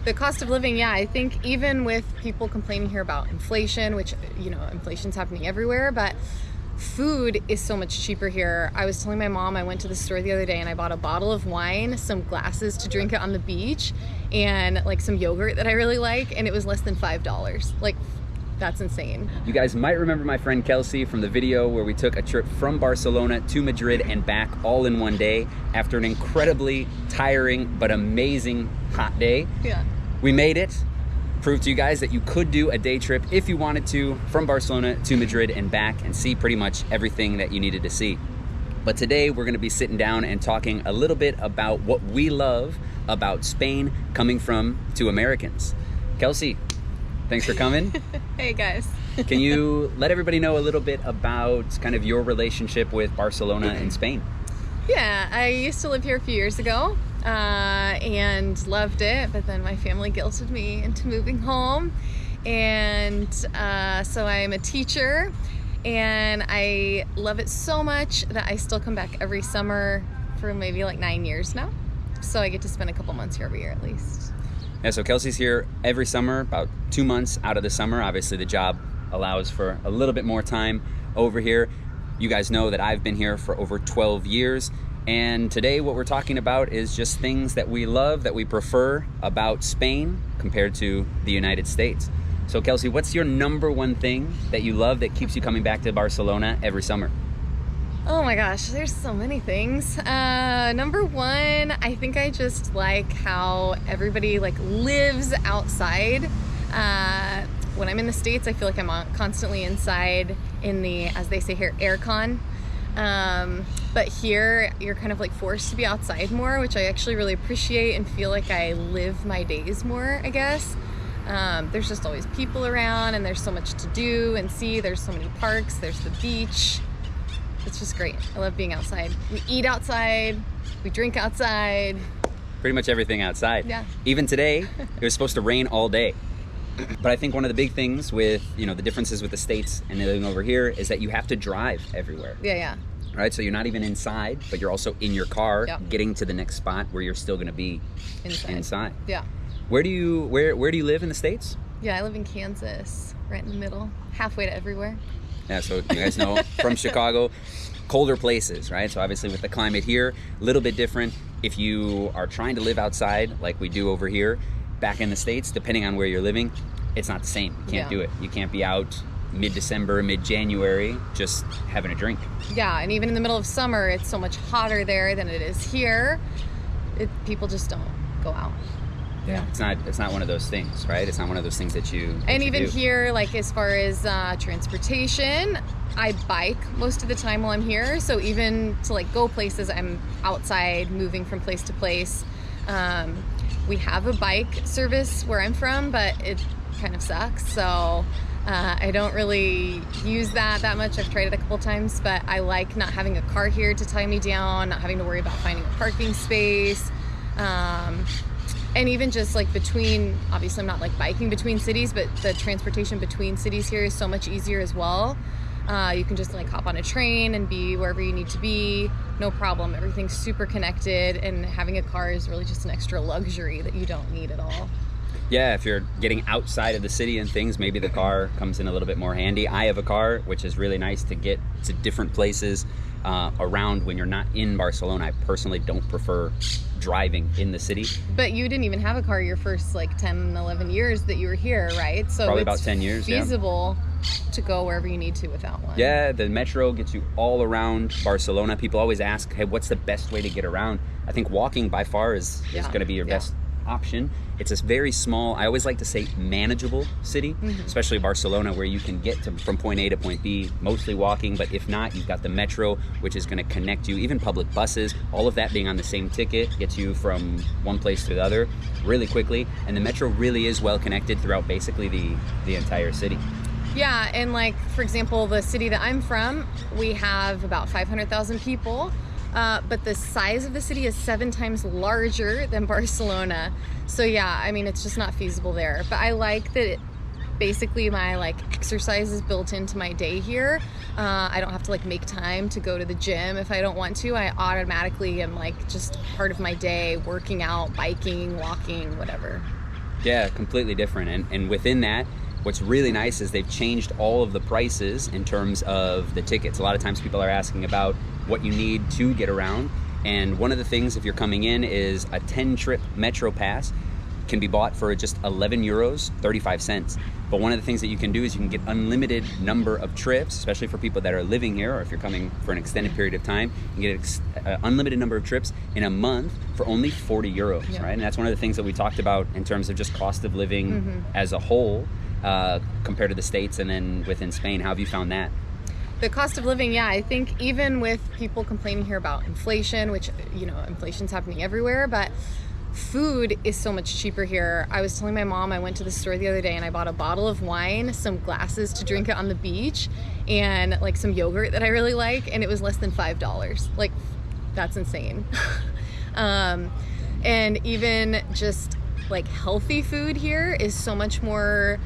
The cost of living, yeah, I think even with people complaining here about inflation, which, you know, inflation's happening everywhere, but food is so much cheaper here. I was telling my mom, I went to the store the other day and I bought a bottle of wine, some glasses to drink it on the beach, and like some yogurt that I really like, and it was less than $5. Like, that's insane. You guys might remember my friend Kelsey from the video where we took a trip from Barcelona to Madrid and back all in one day after an incredibly tiring but amazing hot day. Yeah. We made it. Proved to you guys that you could do a day trip if you wanted to from Barcelona to Madrid and back and see pretty much everything that you needed to see. But today we're gonna be sitting down and talking a little bit about what we love about Spain coming from two Americans. Kelsey, thanks for coming. Hey guys. Can you let everybody know a little bit about kind of your relationship with Barcelona and Spain? Yeah, I used to live here a few years ago and loved it, but then my family guilted me into moving home. And so I'm a teacher and I love it so much that I still come back every summer for maybe like 9 years now. So I get to spend a couple months here every year at least. Yeah, so Kelsey's here every summer, about 2 months out of the summer. Obviously the job allows for a little bit more time over here. You guys know that I've been here for over 12 years. And today what we're talking about is just things that we love, that we prefer about Spain compared to the United States. So Kelsey, what's your number one thing that you love that keeps you coming back to Barcelona every summer? Oh my gosh, there's so many things. Number one, I think I just like how everybody like lives outside. When I'm in the States, I feel like I'm constantly inside in the, as they say here, aircon. But here, you're kind of like forced to be outside more, which I actually really appreciate and feel like I live my days more, I guess. There's just always people around and there's so much to do and see. There's so many parks, there's the beach. It's just great. I love being outside. We eat outside, we drink outside. Pretty much everything outside. Yeah. Even today, it was supposed to rain all day. But I think one of the big things with, you know, the differences with the States and living over here is that you have to drive everywhere. Yeah. Right, so you're not even inside, but you're also in your car, Yep. getting to the next spot where you're still going to be inside. Yeah. Where do you live in the States? Yeah, I live in Kansas, right in the middle, halfway to everywhere. Yeah, so you guys know from Chicago, colder places, right? So obviously with the climate here, a little bit different. If you are trying to live outside like we do over here, back in the States, depending on where you're living, it's not the same. You can't do it. You can't be out mid-December, mid-January, just having a drink. Yeah, and even in the middle of summer, it's so much hotter there than it is here. People just don't go out. Yeah, it's not one of those things, right? It's not one of those things that you and even do. Here, like as far as transportation, I bike most of the time while I'm here. So even to like go places, I'm outside moving from place to place. We have a bike service where I'm from, but it kind of sucks. So I don't really use that much. I've tried it a couple times, but I like not having a car here to tie me down, not having to worry about finding a parking space. And even just like between, obviously I'm not like biking between cities, but the transportation between cities here is so much easier as well. You can just like hop on a train and be wherever you need to be, no problem. Everything's super connected, and having a car is really just an extra luxury that you don't need at all. Yeah, if you're getting outside of the city and things, maybe the car comes in a little bit more handy. I have a car, which is really nice to get to different places around when you're not in Barcelona. I personally don't prefer driving in the city. But you didn't even have a car your first like 10, 11 years that you were here, right? So probably it's about 10 years, feasible to go wherever you need to without one. Yeah, the metro gets you all around Barcelona. People always ask, hey, what's the best way to get around? I think walking by far is going to be your best option. It's a very small, I always like to say manageable city, especially Barcelona, where you can get from point A to point B, mostly walking, but if not, you've got the metro, which is going to connect you, even public buses, all of that being on the same ticket gets you from one place to the other really quickly, and the metro really is well connected throughout basically the entire city. Yeah, and like, for example, the city that I'm from, we have about 500,000 people. But the size of the city is 7 times larger than Barcelona. So yeah, I mean, it's just not feasible there. But I like that basically my like exercise is built into my day here. I don't have to like make time to go to the gym if I don't want to. I automatically am like just part of my day, working out, biking, walking, whatever. Yeah, completely different. And within that, what's really nice is they've changed all of the prices in terms of the tickets. A lot of times people are asking about what you need to get around. And one of the things, if you're coming in, is a 10-trip Metro Pass can be bought for just 11 euros, 35 cents. But one of the things that you can do is you can get unlimited number of trips, especially for people that are living here, or if you're coming for an extended period of time, you get unlimited number of trips in a month for only 40 euros, right? And that's one of the things that we talked about in terms of just cost of living as a whole, compared to the States and then within Spain. How have you found that? The cost of living, yeah, I think even with people complaining here about inflation, which, you know, inflation's happening everywhere, but food is so much cheaper here. I was telling my mom, I went to the store the other day and I bought a bottle of wine, some glasses to drink it on the beach, and like some yogurt that I really like, and it was less than $5. Like, that's insane. And even just like healthy food here is so much more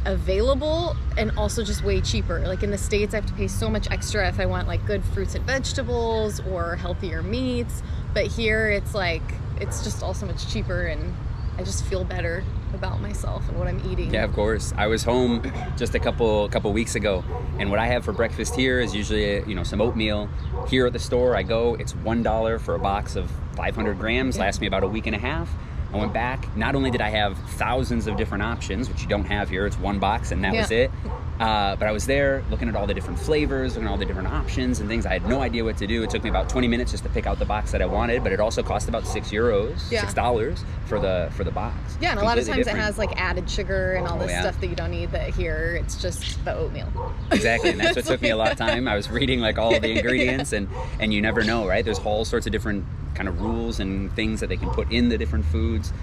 available and also just way cheaper. Like in the States, I have to pay so much extra if I want like good fruits and vegetables or healthier meats, but here it's like, it's just all so much cheaper, and I just feel better about myself and what I'm eating. Yeah, of course. I was home just a couple weeks ago, and what I have for breakfast here is usually, you know, some oatmeal. Here at the store, I go, it's $1 for a box of 500 grams, lasts me about a week and a half. I went back, not only did I have thousands of different options, which you don't have here, it's one box and that was it, but I was there looking at all the different flavors, looking at all the different options and things. I had no idea what to do. It took me about 20 minutes just to pick out the box that I wanted, but it also cost about $6 for the box. Yeah, and a lot of times it has like added sugar and all this stuff that you don't need, that here it's just the oatmeal. Exactly, and that's what took me a lot of time. I was reading like all of the ingredients, and you never know, right? There's all sorts of different kind of rules and things that they can put in the different foods,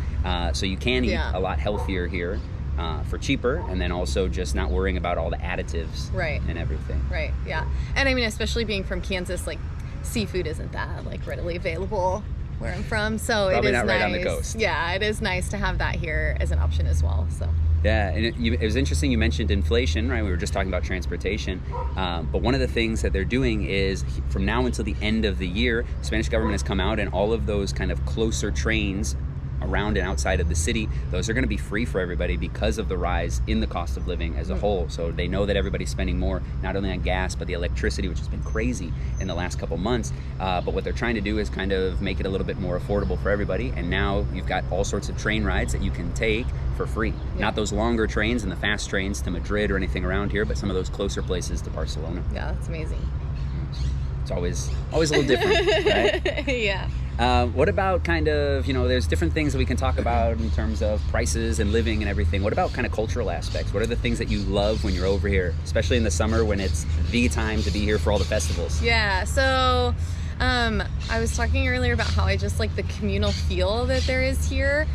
so you can eat a lot healthier here for cheaper, and then also just not worrying about all the additives and everything. Right, yeah. And I mean, especially being from Kansas, like seafood isn't that like readily available where I'm from, so probably it is not nice. Right on the coast. Yeah, it is nice to have that here as an option as well. So. Yeah, and it was interesting you mentioned inflation, right? We were just talking about transportation, but one of the things that they're doing is from now until the end of the year, the Spanish government has come out, and all of those kind of closer trains around and outside of the city, those are going to be free for everybody because of the rise in the cost of living as a whole. So they know that everybody's spending more, not only on gas, but the electricity, which has been crazy in the last couple months. But what they're trying to do is kind of make it a little bit more affordable for everybody. And now you've got all sorts of train rides that you can take for free. Not those longer trains and the fast trains to Madrid or anything around here, but some of those closer places to Barcelona. Yeah, that's amazing. It's always a little different, right? Yeah. What about kind of, you know, there's different things that we can talk about in terms of prices and living and everything. What about kind of cultural aspects? What are the things that you love when you're over here, especially in the summer when it's the time to be here for all the festivals? Yeah, so I was talking earlier about how I just like the communal feel that there is here.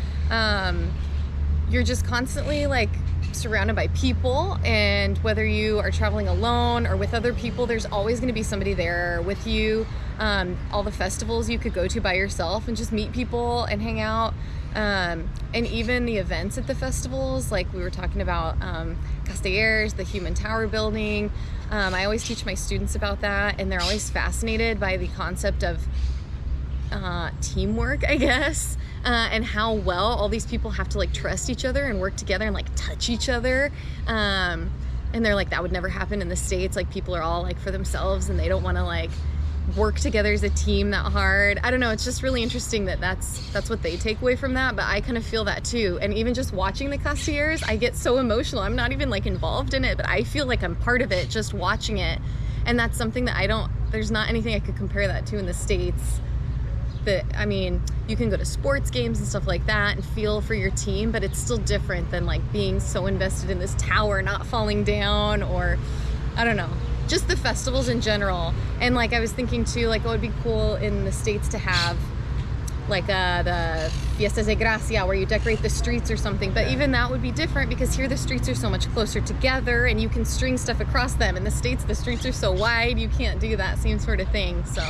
You're just constantly like surrounded by people, and whether you are traveling alone or with other people, there's always going to be somebody there with you. All the festivals you could go to by yourself and just meet people and hang out, and even the events at the festivals, like we were talking about Castellers, the Human Tower building. I always teach my students about that, and they're always fascinated by the concept of teamwork, I guess. And how well all these people have to like trust each other and work together and like touch each other. And they're like, that would never happen in the States. Like people are all like for themselves and they don't want to like work together as a team that hard. I don't know. It's just really interesting that that's what they take away from that. But I kind of feel that too. And even just watching the Castellers, I get so emotional. I'm not even like involved in it, but I feel like I'm part of it just watching it. And that's something that there's not anything I could compare that to in the States. I mean, you can go to sports games and stuff like that and feel for your team, but it's still different than like being so invested in this tower not falling down, or I don't know, just the festivals in general. And like I was thinking too, like it would be cool in the States to have like the Fiestas de Gracia where you decorate the streets or something, but even that would be different because here the streets are so much closer together and you can string stuff across them. In the States, the streets are so wide, you can't do that same sort of thing. So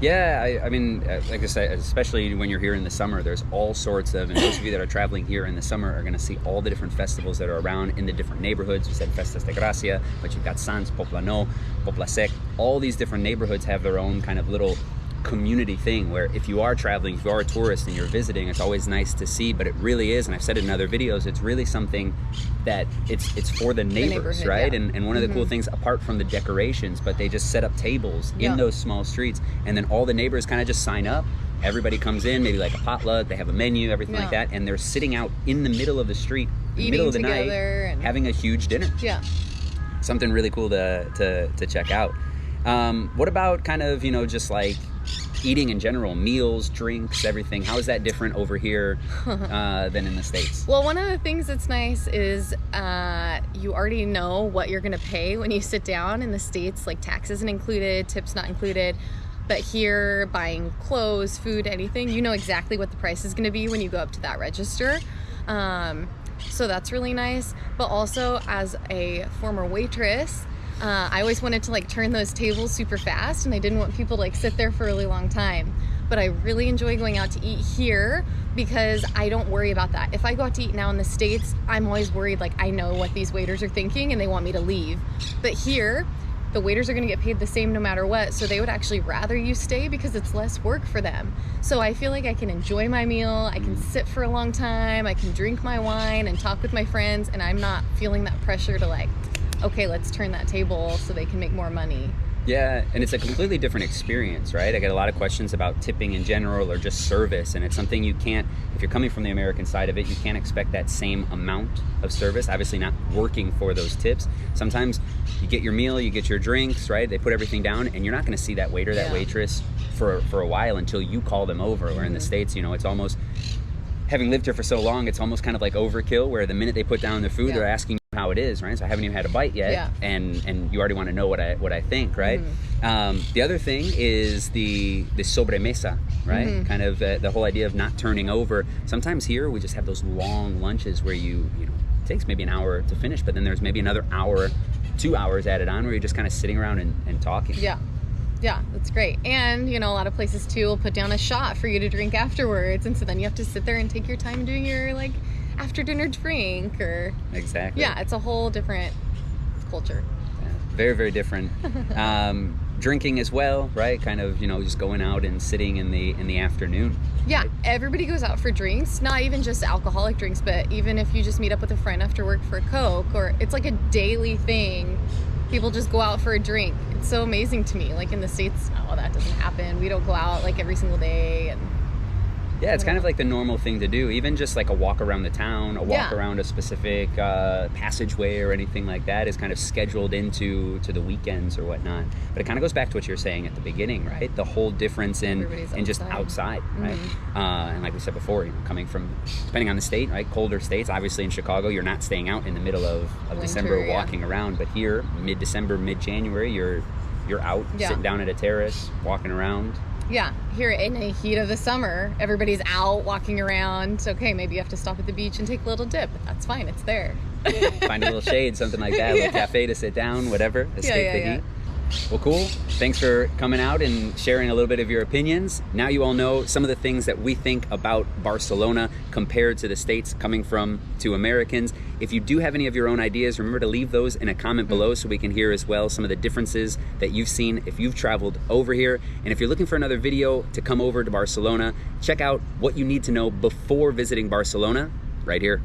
yeah, I mean, like I said, especially when you're here in the summer, there's all sorts of, and those of you that are traveling here in the summer are going to see all the different festivals that are around in the different neighborhoods. We said Festas de Gracia, but you've got Sants, Poblano, Poblasec. All these different neighborhoods have their own kind of little community thing where if you are traveling, if you are a tourist and you're visiting, it's always nice to see, but it really is, and I've said it in other videos, it's really something that it's for the neighbors, right? Yeah. And one of the cool things, apart from the decorations, but they just set up tables in those small streets, and then all the neighbors kind of just sign up. Everybody comes in, maybe like a potluck, they have a menu, everything like that, and they're sitting out in the middle of the street, in the middle of the night, having a huge dinner. Yeah. Something really cool to check out. What about kind of, just like eating in general, meals, drinks, everything? How is that different over here than in the States? Well, one of the things that's nice is you already know what you're gonna pay when you sit down. In the States, like tax isn't included, tips not included. But here, buying clothes, food, anything, you know exactly what the price is gonna be when you go up to that register. So that's really nice. But also, as a former waitress, I always wanted to like turn those tables super fast, and I didn't want people to like sit there for a really long time. But I really enjoy going out to eat here because I don't worry about that. If I go out to eat now in the States, I'm always worried, like I know what these waiters are thinking and they want me to leave. But here, the waiters are gonna get paid the same no matter what, so they would actually rather you stay because it's less work for them. So I feel like I can enjoy my meal, I can sit for a long time, I can drink my wine and talk with my friends, and I'm not feeling that pressure to like, okay, let's turn that table so they can make more money. Yeah, and it's a completely different experience, right? I get a lot of questions about tipping in general or just service, and it's something you can't, if you're coming from the American side of it, you can't expect that same amount of service, obviously not working for those tips. Sometimes you get your meal, you get your drinks, right? They put everything down, and you're not gonna see that waiter, that waitress for a while until you call them over. Or in the States, it's almost, having lived here for so long, it's almost kind of like overkill, where the minute they put down their food, they're asking how it is, right? So I haven't even had a bite yet, and you already want to know what I think, right? The other thing is the sobremesa, right? Kind of the whole idea of not turning over. Sometimes here we just have those long lunches where it takes maybe an hour to finish, but then there's maybe another hour, 2 hours added on where you're just kind of sitting around and talking. Yeah, that's great. And, a lot of places too will put down a shot for you to drink afterwards. And so then you have to sit there and take your time doing your like after dinner drink or. Exactly. Yeah, it's a whole different culture. Yeah, very, very different. Drinking as well, right? Kind of, just going out and sitting in the afternoon. Yeah, everybody goes out for drinks, not even just alcoholic drinks, but even if you just meet up with a friend after work for a Coke, or it's like a daily thing. People just go out for a drink. It's so amazing to me. Like in the States, that doesn't happen. We don't go out like every single day. And yeah, it's kind of like the normal thing to do. Even just like a walk around the town, a walk around a specific passageway or anything like that is kind of scheduled into the weekends or whatnot. But it kind of goes back to what you were saying at the beginning, right? The whole difference in just outside, right? And like we said before, coming from, depending on the state, right? Colder states, obviously in Chicago, you're not staying out in the middle of December walking around. But here, mid-December, mid-January, you're out, sitting down at a terrace, walking around. Yeah, here in the heat of the summer, everybody's out walking around. Okay, maybe you have to stop at the beach and take a little dip, but that's fine, it's there. Find a little shade, something like that, a little cafe to sit down, whatever, escape the heat. Well, cool. Thanks for coming out and sharing a little bit of your opinions. Now you all know some of the things that we think about Barcelona compared to the States, coming from two Americans. If you do have any of your own ideas, remember to leave those in a comment below so we can hear as well some of the differences that you've seen if you've traveled over here. And if you're looking for another video to come over to Barcelona, check out what you need to know before visiting Barcelona right here.